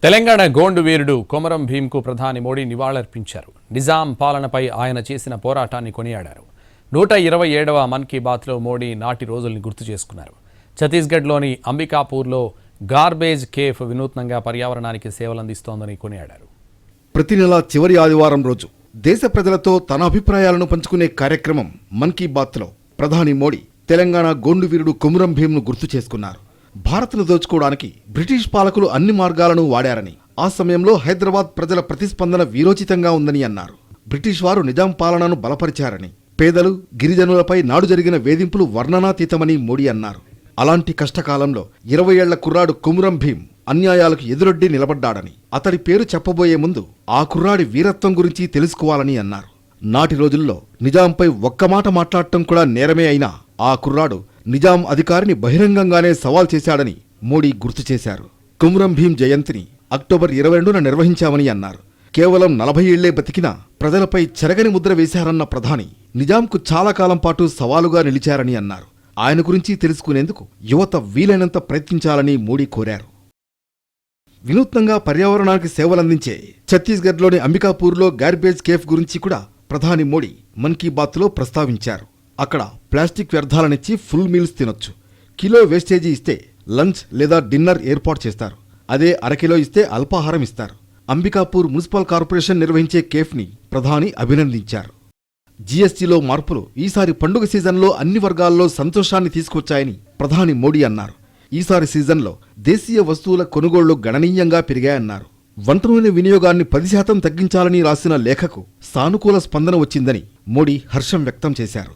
తెలంగాణ గోండు వీరుడు కొమరం భీంకు ప్రధాని మోడీ నివాళులర్పించారు. నిజాం పాలనపై ఆయన చేసిన పోరాటాన్ని కొనియాడారు. 127వ మన్ కీ బాత్లో మోడీ నాటి రోజుల్ని గుర్తు చేసుకున్నారు. ఛత్తీస్గఢ్లోని అంబికాపూర్లో గార్బేజ్ కేఫ్ వినూత్నంగా పర్యావరణానికి సేవలందిస్తోందని కొనియాడారు. ప్రతి నెల చివరి ఆదివారం రోజు దేశ ప్రజలతో తన అభిప్రాయాలను పంచుకునే కార్యక్రమం మన్ కీ బాత్లో ప్రధాని మోడీ తెలంగాణ గోండు వీరుడు కొమరం భీంను గుర్తు చేసుకున్నారు. భారత్ను దోచుకోవడానికి బ్రిటిష్ పాలకులు అన్ని మార్గాలను వాడారని, ఆ సమయంలో హైదరాబాద్ ప్రజల ప్రతిస్పందన వీరోచితంగా ఉందని అన్నారు. బ్రిటిష్ వారు నిజాం పాలనను బలపరిచారని, పేదలు గిరిజనులపై నాడు జరిగిన వేధింపులు వర్ణనాతీతమని మోడీ అన్నారు. అలాంటి కష్టకాలంలో 20 ఏళ్ల కుర్రాడు కొమరం భీం అన్యాయాలకు ఎదురొడ్డి నిలబడ్డాడని, అతడి పేరు చెప్పబోయే ముందు ఆ కుర్రాడి వీరత్వం గురించి తెలుసుకోవాలని అన్నారు. నాటి రోజుల్లో నిజాంపై ఒక్క మాట మాట్లాడటం కూడా నేరమే అయినా ఆ కుర్రాడు నిజాం అధికారిని బహిరంగంగానే సవాల్ చేశాడని మోడీ గుర్తు చేశారు. కొమరం భీం జయంతిని అక్టోబర్ 22న నిర్వహించామని అన్నారు. కేవలం 40 ఏళ్లే బతికినా ప్రజలపై చెరగని ముద్ర వేశారన్న ప్రధాని నిజాంకు చాలా కాలం పాటు సవాలుగా నిలిచారని అన్నారు. ఆయన గురించి తెలుసుకునేందుకు యువత వీలైనంత ప్రయత్నించాలని మోడీ కోరారు. వినూత్నంగా పర్యావరణానికి సేవలందించే ఛత్తీస్గఢ్లోని అంబికాపూర్లో గార్బేజ్ కేఫ్ గురించి కూడా ప్రధాని మోడీ మన్ కీ బాత్లో ప్రస్తావించారు. అక్కడ ప్లాస్టిక్ వ్యర్థాలనిచ్చి ఫుల్ మీల్స్ తినొచ్చు. కిలో వేస్టేజీ ఇస్తే లంచ్ లేదా డిన్నర్ ఏర్పాటు చేస్తారు. అదే అరకిలో ఇస్తే అల్పాహారం ఇస్తారు. అంబికాపూర్ మున్సిపల్ కార్పొరేషన్ నిర్వహించే కేఫ్ని ప్రధాని అభినందించారు. జీఎస్టీలో మార్పులు ఈసారి పండుగ సీజన్లో అన్ని వర్గాల్లో సంతోషాన్ని తీసుకొచ్చాయని ప్రధాని మోడీ అన్నారు. ఈసారి సీజన్లో దేశీయ వస్తువుల కొనుగోళ్లు గణనీయంగా పెరిగాయన్నారు. వంట నూనె వినియోగాన్ని 10% తగ్గించాలని రాసిన లేఖకు సానుకూల స్పందన వచ్చిందని మోడీ హర్షం వ్యక్తం చేశారు.